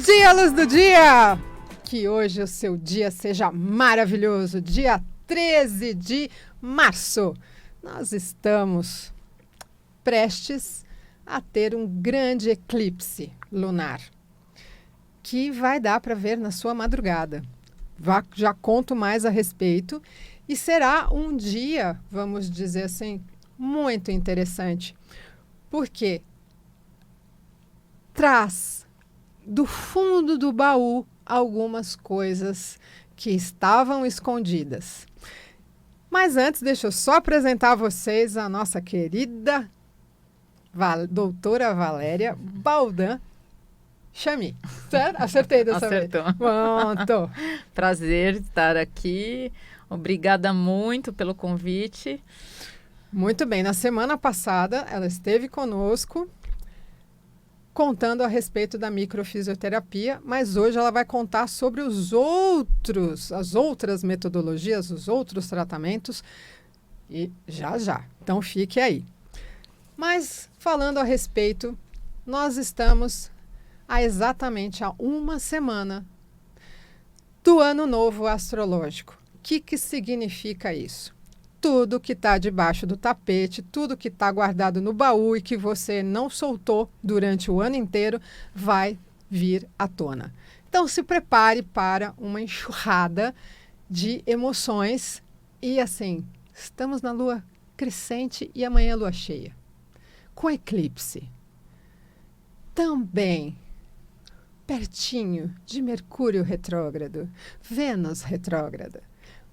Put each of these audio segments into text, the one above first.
dia, luz do dia! Que hoje o seu dia seja maravilhoso. Dia 13 de março. Nós estamos prestes a ter um grande eclipse lunar, que vai dar para ver na sua madrugada. Já conto mais a respeito. E será um dia, vamos dizer assim, muito interessante, porque traz do fundo do baú algumas coisas que estavam escondidas. Mas antes, deixa eu só apresentar a vocês a nossa querida doutora Valéria Baldan Chami. Certo? Acertei dessa Acertou. vez. Pronto. Prazer estar aqui. Obrigada muito pelo convite. Muito bem. Na semana passada, ela esteve conosco contando a respeito da microfisioterapia, mas hoje ela vai contar sobre as outras metodologias, os outros tratamentos, e já. Então fique aí. Mas falando a respeito, nós estamos exatamente há uma semana do Ano Novo Astrológico. O que significa isso? Tudo que está debaixo do tapete, tudo que está guardado no baú e que você não soltou durante o ano inteiro, vai vir à tona. Então, se prepare para uma enxurrada de emoções. E assim, estamos na lua crescente e amanhã lua cheia, com eclipse. Também pertinho de Mercúrio retrógrado, Vênus retrógrada.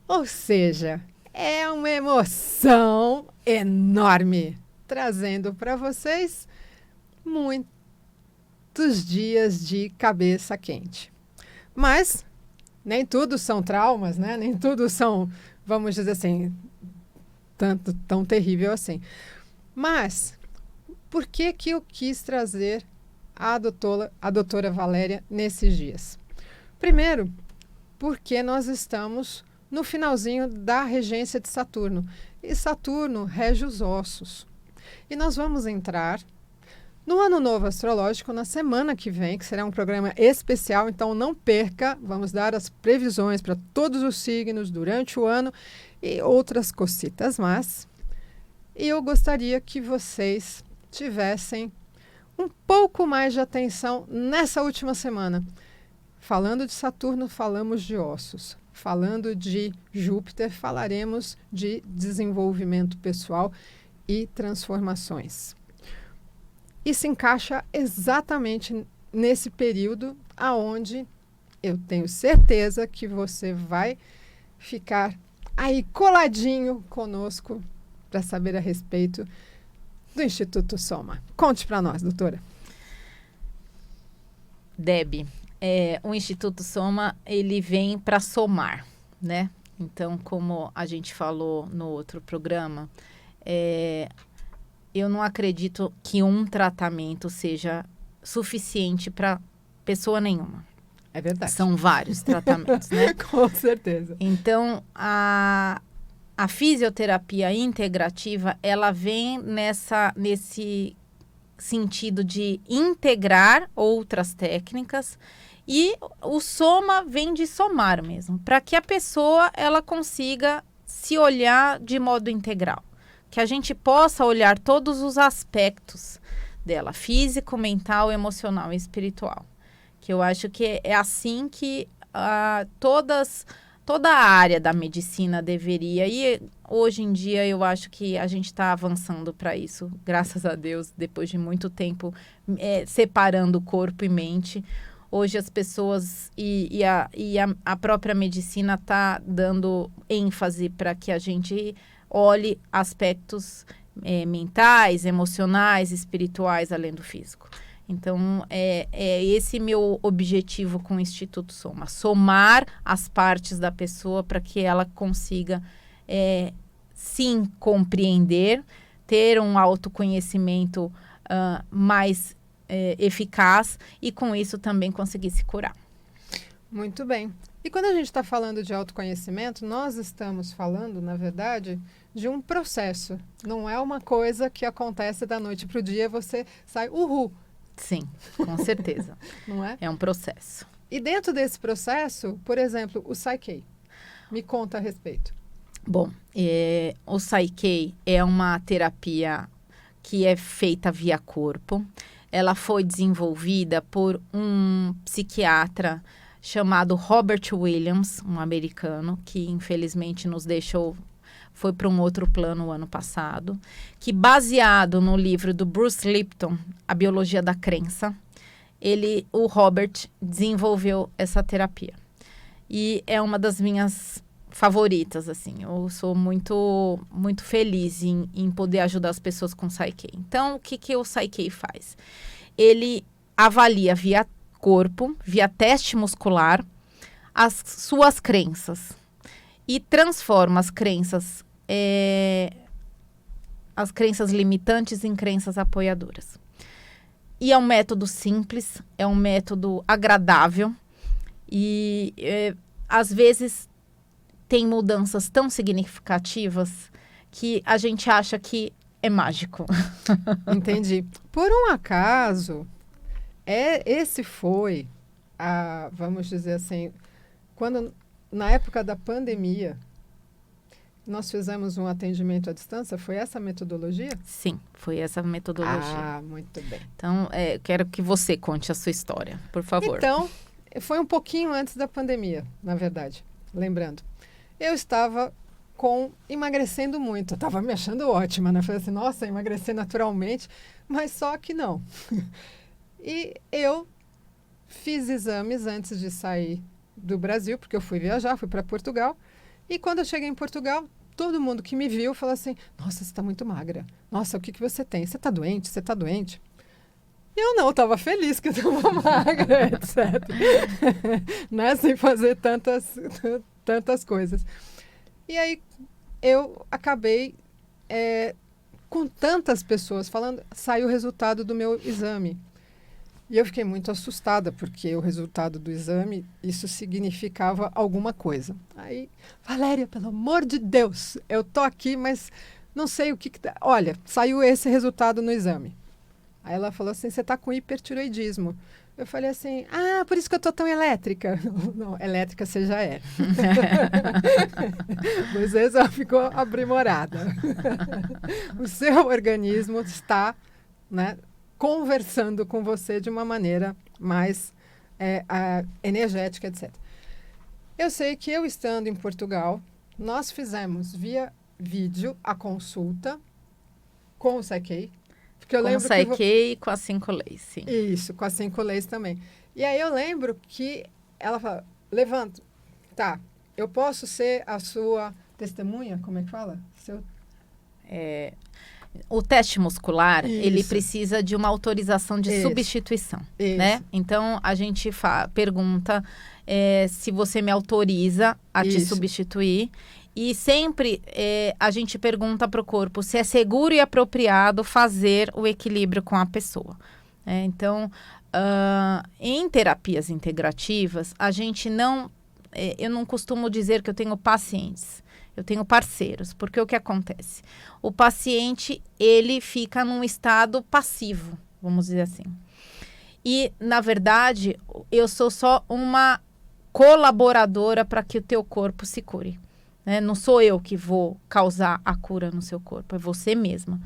Ou seja, é uma emoção enorme, trazendo para vocês muitos dias de cabeça quente. Mas nem tudo são traumas, né? Nem tudo são, vamos dizer assim, tão terrível assim. Mas por que eu quis trazer a doutora Valéria nesses dias? Primeiro, porque nós estamos no finalzinho da regência de Saturno. E Saturno rege os ossos. E nós vamos entrar no Ano Novo Astrológico na semana que vem, que será um programa especial, então não perca. Vamos dar as previsões para todos os signos durante o ano e outras cositas mais. E eu gostaria que vocês tivessem um pouco mais de atenção nessa última semana. Falando de Saturno, falamos de ossos. Falando de Júpiter, falaremos de desenvolvimento pessoal e transformações. E se encaixa exatamente nesse período aonde eu tenho certeza que você vai ficar aí coladinho conosco para saber a respeito do Instituto Soma. Conte para nós, doutora. Deb, o Instituto Soma, ele vem para somar, né? Então, como a gente falou no outro programa, eu não acredito que um tratamento seja suficiente para pessoa nenhuma. É verdade. São vários tratamentos, né? Com certeza. Então, a fisioterapia integrativa, ela vem nesse sentido de integrar outras técnicas, e o soma vem de somar mesmo, para que a pessoa ela consiga se olhar de modo integral, que a gente possa olhar todos os aspectos dela, físico, mental, emocional e espiritual, que eu acho que é assim que toda a área da medicina deveria, e hoje em dia eu acho que a gente está avançando para isso, graças a Deus, depois de muito tempo separando corpo e mente. Hoje as pessoas e a própria medicina está dando ênfase para que a gente olhe aspectos mentais, emocionais, espirituais, além do físico. Então, é esse meu objetivo com o Instituto Soma. Somar as partes da pessoa para que ela consiga, sim, compreender, ter um autoconhecimento mais eficaz e, com isso, também conseguir se curar. Muito bem. E quando a gente está falando de autoconhecimento, nós estamos falando, na verdade, de um processo. Não é uma coisa que acontece da noite para o dia, você sai, Sim, com certeza. Não é? É um processo. E dentro desse processo, por exemplo, o Psyche. Me conta a respeito. Bom, o Psyche é uma terapia que é feita via corpo. Ela foi desenvolvida por um psiquiatra chamado Robert Williams, um americano, que infelizmente nos deixou, foi para um outro plano o ano passado, que baseado no livro do Bruce Lipton, A Biologia da Crença, o Robert desenvolveu essa terapia. E é uma das minhas favoritas, assim. Eu sou muito, muito feliz em poder ajudar as pessoas com Psyche. Então, o que o Psyche faz? Ele avalia via corpo, via teste muscular, as suas crenças e transforma as crenças limitantes em crenças apoiadoras. E é um método simples, é um método agradável e às vezes tem mudanças tão significativas que a gente acha que é mágico. Entendi. Por um acaso, esse foi, vamos dizer assim, quando na época da pandemia, nós fizemos um atendimento à distância, foi essa metodologia? Sim, foi essa metodologia. Ah, muito bem. Então, quero que você conte a sua história, por favor. Então, foi um pouquinho antes da pandemia, na verdade, lembrando. Eu estava emagrecendo muito, eu estava me achando ótima, né? Falei assim, nossa, emagrecer naturalmente, mas só que não. E eu fiz exames antes de sair do Brasil, porque eu fui viajar, fui para Portugal. E quando eu cheguei em Portugal, todo mundo que me viu falou assim, nossa, você está muito magra. Nossa, o que você tem? Você está doente? Você está doente? E eu não, estava feliz que eu estava magra, etc. Né? Sem fazer tantas coisas. E aí eu acabei com tantas pessoas falando, saiu o resultado do meu exame. E eu fiquei muito assustada, porque o resultado do exame, isso significava alguma coisa. Aí, Valéria, pelo amor de Deus, eu tô aqui, mas não sei o que dá. Olha, saiu esse resultado no exame. Aí ela falou assim, você tá com hipertiroidismo. Eu falei assim, por isso que eu tô tão elétrica. Não, elétrica você já é. Você só ficou aprimorada. O seu organismo está, né, conversando com você de uma maneira mais energética, etc. Eu sei que eu estando em Portugal, nós fizemos via vídeo a consulta com o Psyche. Com o Psyche e com as 5 leis, sim. Isso, com as 5 leis também. E aí eu lembro que ela fala, levanta, tá, eu posso ser a sua testemunha? Como é que fala? O teste muscular, Isso. ele precisa de uma autorização de substituição, né? Então, a gente pergunta se você me autoriza a te substituir. E sempre a gente pergunta para o corpo se é seguro e apropriado fazer o equilíbrio com a pessoa. Então, em terapias integrativas, a gente não... eu não costumo dizer que eu tenho pacientes. Eu tenho parceiros, porque o que acontece? O paciente, ele fica num estado passivo, vamos dizer assim. E, na verdade, eu sou só uma colaboradora para que o teu corpo se cure. Não sou eu que vou causar a cura no seu corpo, é você mesma.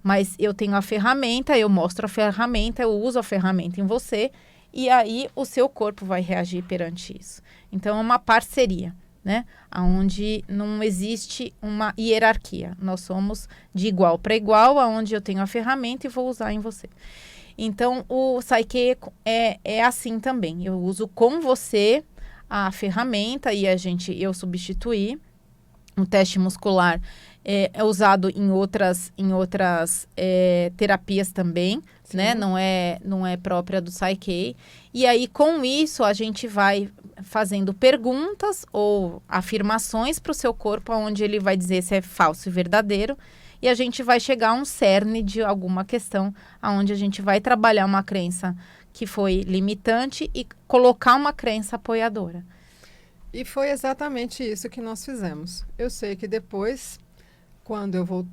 Mas eu tenho a ferramenta, eu mostro a ferramenta, eu uso a ferramenta em você, e aí o seu corpo vai reagir perante isso. Então, é uma parceria, né? Onde não existe uma hierarquia. Nós somos de igual para igual, onde eu tenho a ferramenta e vou usar em você. Então, o Psyche é assim também. Eu uso com você a ferramenta e eu substituir. O teste muscular é usado em outras terapias também, né? Não é própria do Psyche. E aí, com isso, a gente vai fazendo perguntas ou afirmações para o seu corpo, onde ele vai dizer se é falso e verdadeiro. E a gente vai chegar a um cerne de alguma questão, onde a gente vai trabalhar uma crença que foi limitante e colocar uma crença apoiadora. E foi exatamente isso que nós fizemos. Eu sei que depois, quando eu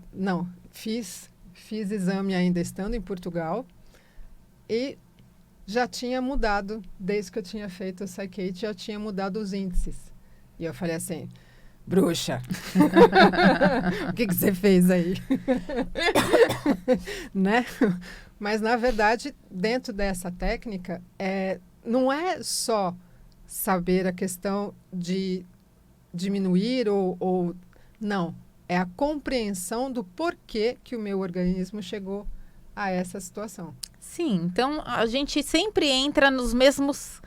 fiz exame ainda estando em Portugal, e já tinha mudado, desde que eu tinha feito o Psych8, já tinha mudado os índices. E eu falei assim, bruxa, o que você fez aí? Né? Mas, na verdade, dentro dessa técnica, não é só saber a questão de diminuir ou... Não, é a compreensão do porquê que o meu organismo chegou a essa situação. Sim, então a gente sempre entra nas mesmas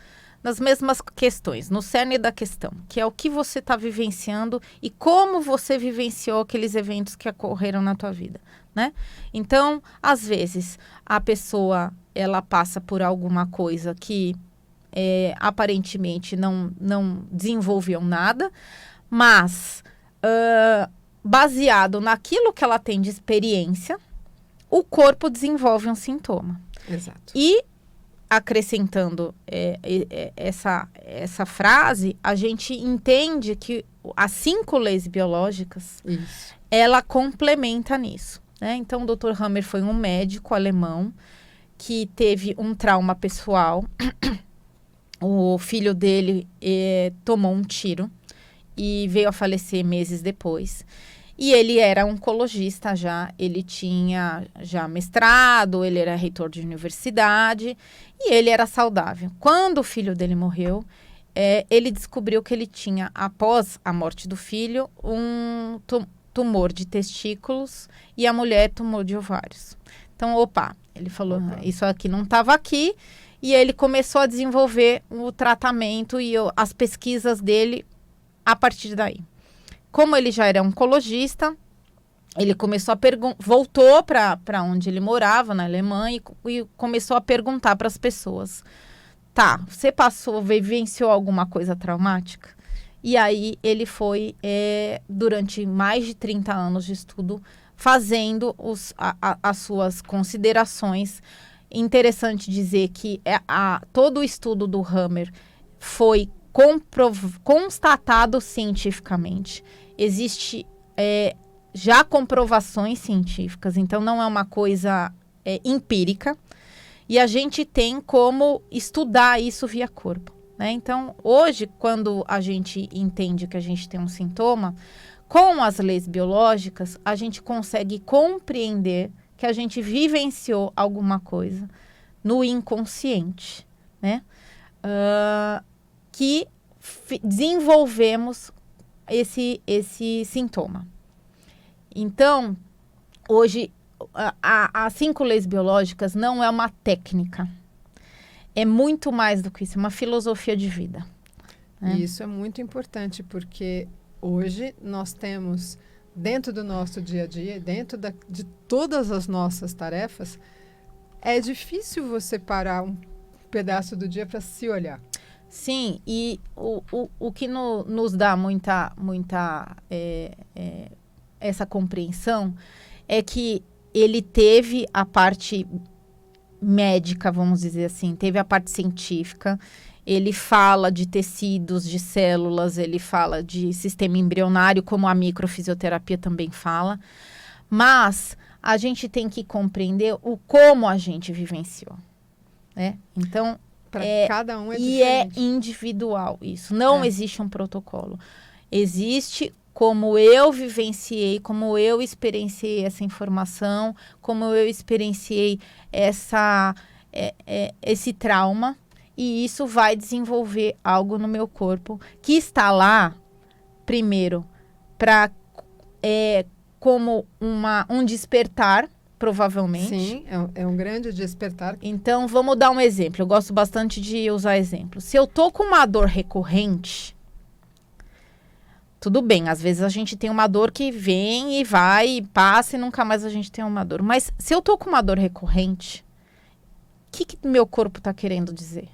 questões, no cerne da questão, que é o que você está vivenciando e como você vivenciou aqueles eventos que ocorreram na tua vida, né? Então, às vezes, a pessoa, ela passa por alguma coisa que aparentemente não desenvolveu nada, mas baseado naquilo que ela tem de experiência, o corpo desenvolve um sintoma. Exato. E, acrescentando essa frase, a gente entende que as 5 leis biológicas, Isso. ela complementa nisso, né? Então, o Dr. Hammer foi um médico alemão que teve um trauma pessoal. O filho dele tomou um tiro e veio a falecer meses depois. E ele era oncologista já, ele tinha já mestrado, ele era reitor de universidade e ele era saudável. Quando o filho dele morreu, ele descobriu que ele tinha, após a morte do filho, um tumor de testículos e a mulher tumor de ovários. Então, ele falou, isso aqui não estava aqui. E ele começou a desenvolver o tratamento e as pesquisas dele a partir daí. Como ele já era oncologista, ele começou voltou para onde ele morava, na Alemanha, e começou a perguntar para as pessoas. Tá, você vivenciou alguma coisa traumática? E aí ele foi, durante mais de 30 anos de estudo, fazendo as suas considerações. Interessante dizer que todo o estudo do Hammer foi constatado cientificamente. Existe já comprovações científicas, então não é uma coisa empírica. E a gente tem como estudar isso via corpo, né? Então, hoje, quando a gente entende que a gente tem um sintoma, com as leis biológicas, a gente consegue compreender que a gente vivenciou alguma coisa no inconsciente, né? Que desenvolvemos esse sintoma. Então, hoje, as 5 leis biológicas não é uma técnica. É muito mais do que isso, é uma filosofia de vida. Né? E isso é muito importante, porque hoje nós temos, dentro do nosso dia a dia, dentro de todas as nossas tarefas, é difícil você parar um pedaço do dia para se olhar. Sim, e o que nos dá muita essa compreensão é que ele teve a parte médica, vamos dizer assim, teve a parte científica, ele fala de tecidos, de células, ele fala de sistema embrionário, como a microfisioterapia também fala, mas a gente tem que compreender como a gente vivenciou, né? Então, para cada um é diferente. E é individual isso, não existe um protocolo. Existe como eu vivenciei, como eu experienciei essa informação, como eu experienciei esse trauma, e isso vai desenvolver algo no meu corpo que está lá, primeiro, como um despertar, provavelmente. Sim, é um grande despertar. Então, vamos dar um exemplo. Eu gosto bastante de usar exemplos. Se eu tô com uma dor recorrente, tudo bem, às vezes a gente tem uma dor que vem e vai, e passa e nunca mais a gente tem uma dor. Mas se eu tô com uma dor recorrente, o que meu corpo tá querendo dizer?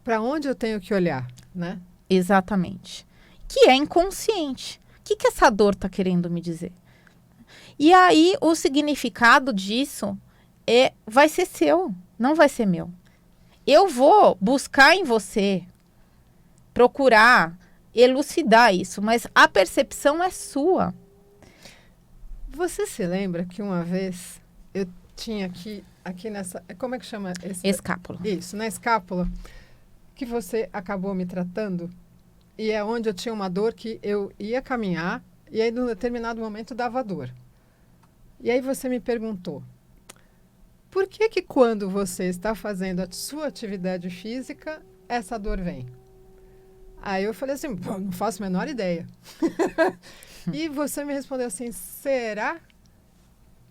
Para onde eu tenho que olhar, né? Exatamente. Que é inconsciente. O que essa dor tá querendo me dizer? E aí, o significado disso vai ser seu, não vai ser meu. Eu vou buscar em você, procurar elucidar isso, mas a percepção é sua. Você se lembra que uma vez eu tinha que aqui nessa... Como é que chama? Escápula. Isso, na escápula, que você acabou me tratando, e é onde eu tinha uma dor que eu ia caminhar, e aí, num determinado momento, dava dor. E aí você me perguntou, por que que quando você está fazendo a sua atividade física, essa dor vem? Aí eu falei assim, pô, não faço a menor ideia. E você me respondeu assim, será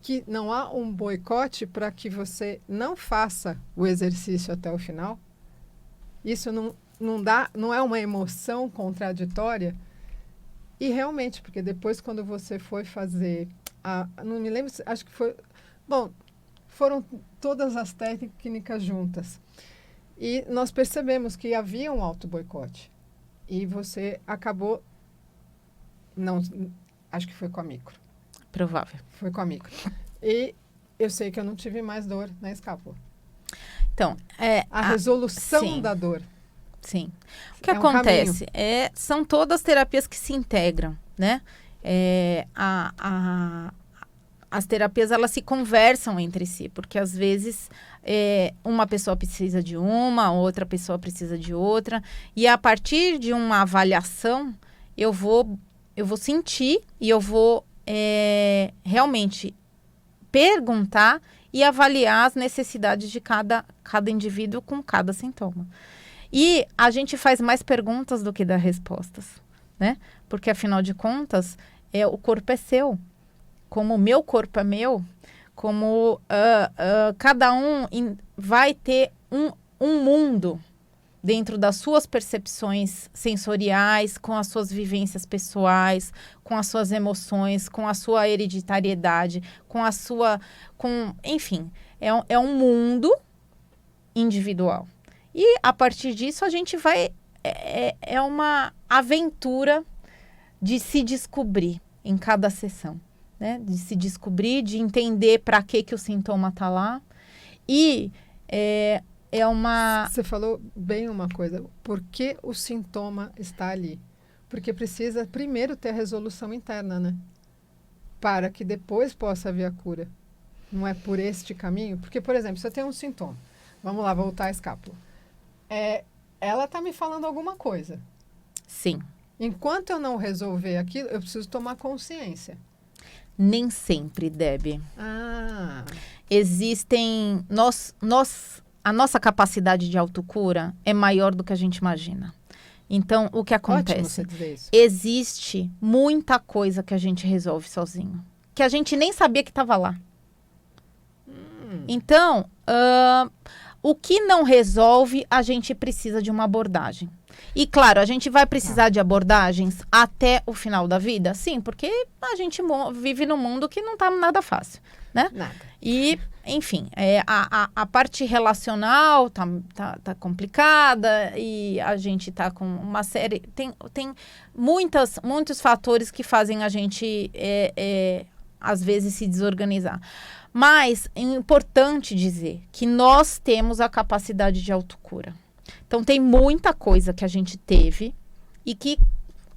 que não há um boicote para que você não faça o exercício até o final? Isso não é uma emoção contraditória? E realmente, porque depois quando você foi fazer, não me lembro, acho que foi, bom, foram todas as técnicas juntas. E nós percebemos que havia um auto-boicote. E você acabou, não, acho que foi com a micro. Provável. Foi com a micro. E eu sei que eu não tive mais dor na escápula. Então, a resolução sim, da dor. Sim. O que acontece? São todas terapias que se integram, né? As terapias, elas se conversam entre si, porque às vezes uma pessoa precisa de uma, outra pessoa precisa de outra, e a partir de uma avaliação, eu vou sentir e eu vou realmente perguntar e avaliar as necessidades de cada indivíduo com cada sintoma. E a gente faz mais perguntas do que dá respostas, né? Porque, afinal de contas, o corpo é seu. Como o meu corpo é meu, como cada um vai ter um mundo dentro das suas percepções sensoriais, com as suas vivências pessoais, com as suas emoções, com a sua hereditariedade, enfim, é um mundo individual. E, a partir disso, a gente vai... É uma aventura de se descobrir em cada sessão, né? De se descobrir, de entender para que o sintoma está lá. E Você falou bem uma coisa. Por que o sintoma está ali? Porque precisa primeiro ter a resolução interna, né? Para que depois possa haver a cura. Não é por este caminho? Porque, por exemplo, se eu tenho um sintoma, vamos lá, voltar à escápula. Ela está me falando alguma coisa. Sim. Enquanto eu não resolver aquilo, eu preciso tomar consciência. Nem sempre, Deb. Existem... A nossa capacidade de autocura é maior do que a gente imagina. Então, o que acontece? Ótimo você dizer isso. Existe muita coisa que a gente resolve sozinho. Que a gente nem sabia que estava lá. Então, o que não resolve, a gente precisa de uma abordagem. E, claro, a gente vai precisar de abordagens até o final da vida? Sim, porque a gente vive num mundo que não está nada fácil, né? Nada. E, enfim, a parte relacional tá complicada e a gente tá com uma série... Tem muitos fatores que fazem a gente, às vezes, se desorganizar. Mas é importante dizer que nós temos a capacidade de autocura. Então, tem muita coisa que a gente teve e que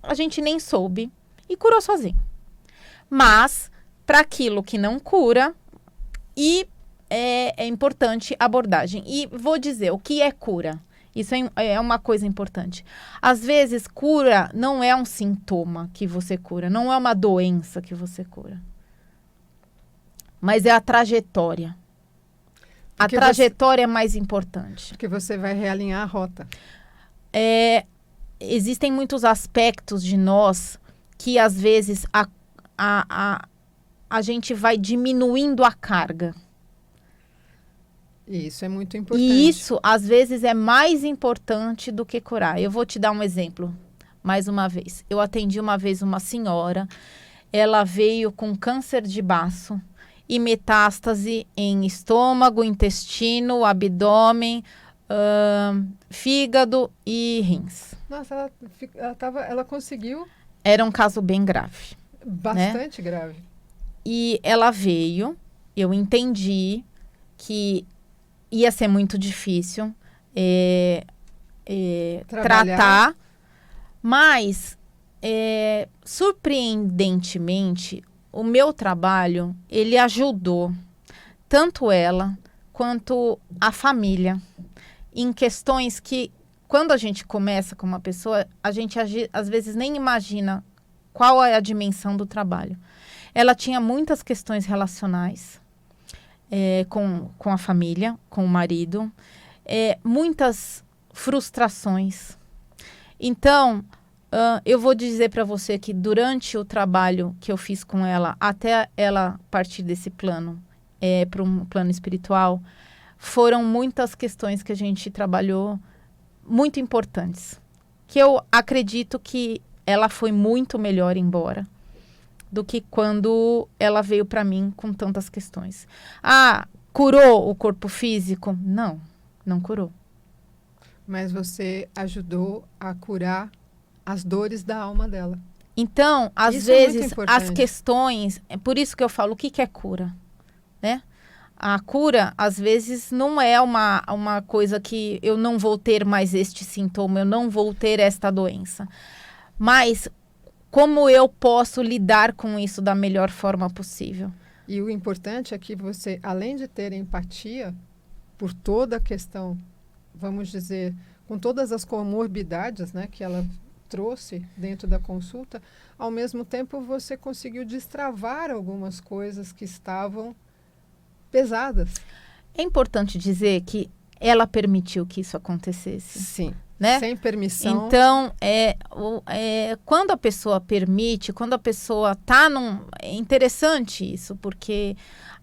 a gente nem soube e curou sozinho. Mas, para aquilo que não cura, é importante a abordagem. E vou dizer, o que é cura? Isso é uma coisa importante. Às vezes, cura não é um sintoma que você cura, não é uma doença que você cura. Mas é a trajetória. A trajetória é mais importante. Porque você vai realinhar a rota. Existem muitos aspectos de nós que, às vezes, a gente vai diminuindo a carga. E isso é muito importante. E isso, às vezes, é mais importante do que curar. Eu vou te dar um exemplo, mais uma vez. Eu atendi uma vez uma senhora, ela veio com câncer de baço e metástase em estômago, intestino, abdômen, fígado e rins. Nossa, ela conseguiu... Era um caso bem grave. Bastante grave. E ela veio, eu entendi que ia ser muito difícil tratar, mas, surpreendentemente, o meu trabalho, ele ajudou tanto ela quanto a família. Em questões que, quando a gente começa com uma pessoa, a gente às vezes nem imagina qual é a dimensão do trabalho. Ela tinha muitas questões relacionais com a família, com o marido, muitas frustrações. Então, eu vou dizer para você que durante o trabalho que eu fiz com ela, até ela partir desse plano para um plano espiritual, foram muitas questões que a gente trabalhou muito importantes. Que eu acredito que ela foi muito melhor embora do que quando ela veio para mim com tantas questões. Curou o corpo físico? Não, não curou. Mas você ajudou a curar as dores da alma dela. Então, às vezes, as questões... É por isso que eu falo, o que é cura? Né? A cura, às vezes, não é uma coisa que eu não vou ter mais este sintoma, eu não vou ter esta doença. Mas como eu posso lidar com isso da melhor forma possível? E o importante é que você, além de ter empatia por toda a questão, vamos dizer, com todas as comorbidades, né, que ela trouxe dentro da consulta, ao mesmo tempo você conseguiu destravar algumas coisas que estavam pesadas. É importante dizer que ela permitiu que isso acontecesse. Sim. Né? Sem permissão. Então, quando a pessoa permite, quando a pessoa está É interessante isso, porque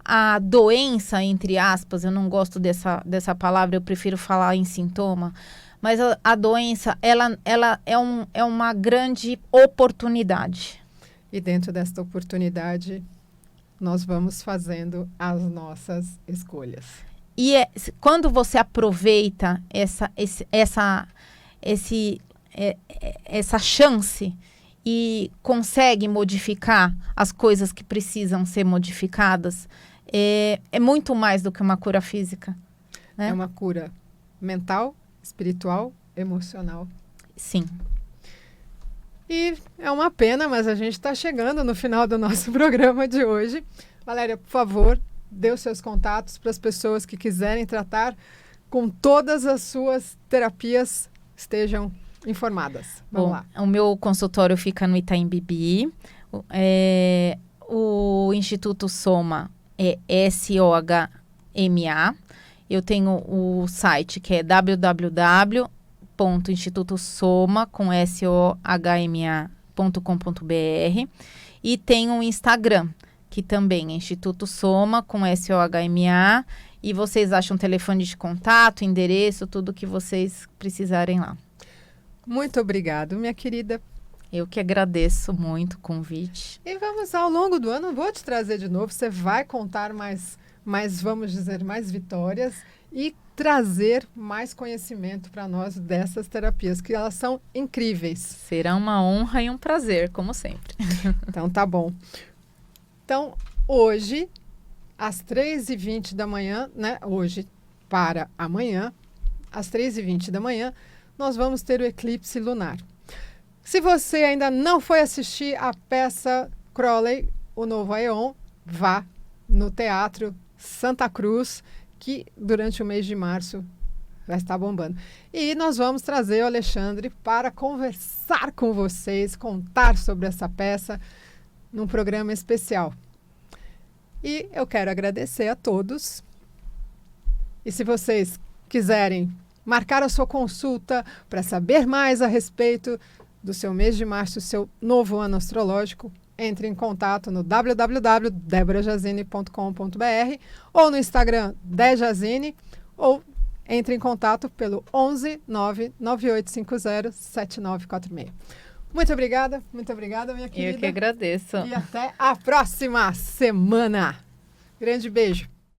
a doença, entre aspas, eu não gosto dessa palavra, eu prefiro falar em sintoma, mas a doença, ela é uma grande oportunidade. E dentro desta oportunidade, nós vamos fazendo as nossas escolhas. E quando você aproveita essa chance e consegue modificar as coisas que precisam ser modificadas, é muito mais do que uma cura física. Né? É uma cura mental, espiritual, emocional. Sim. E é uma pena, mas a gente está chegando no final do nosso programa de hoje. Valéria, por favor, dê os seus contatos para as pessoas que quiserem tratar com todas as suas terapias, estejam informadas. Vamos lá. O meu consultório fica no Itaim Bibi. O Instituto Soma é SOHMA. Eu tenho o site que é www.institutosoma.com.br e tem um Instagram que também é Instituto Soma com SOHMA, e vocês acham telefone de contato, endereço, tudo que vocês precisarem lá. Muito obrigado, minha querida. Eu que agradeço muito o convite. E vamos, ao longo do ano, vou te trazer de novo, você vai contar mais, vamos dizer, mais vitórias e trazer mais conhecimento para nós dessas terapias, que elas são incríveis. Será uma honra e um prazer, como sempre. Então, tá bom. Então, hoje, às 3h20 da manhã, né? Hoje para amanhã, às 3h20 da manhã, nós vamos ter o eclipse lunar. Se você ainda não foi assistir a peça Crowley, o Novo Aeon, vá no Teatro Santa Cruz, que durante o mês de março vai estar bombando. E nós vamos trazer o Alexandre para conversar com vocês, contar sobre essa peça num programa especial. E eu quero agradecer a todos. E se vocês quiserem marcar a sua consulta para saber mais a respeito do seu mês de março, seu novo ano astrológico, entre em contato no www.deborajazine.com.br ou no Instagram Dejazine, ou entre em contato pelo 11 99850 7946. Muito obrigada, minha querida. Eu que agradeço. E até a próxima semana. Grande beijo.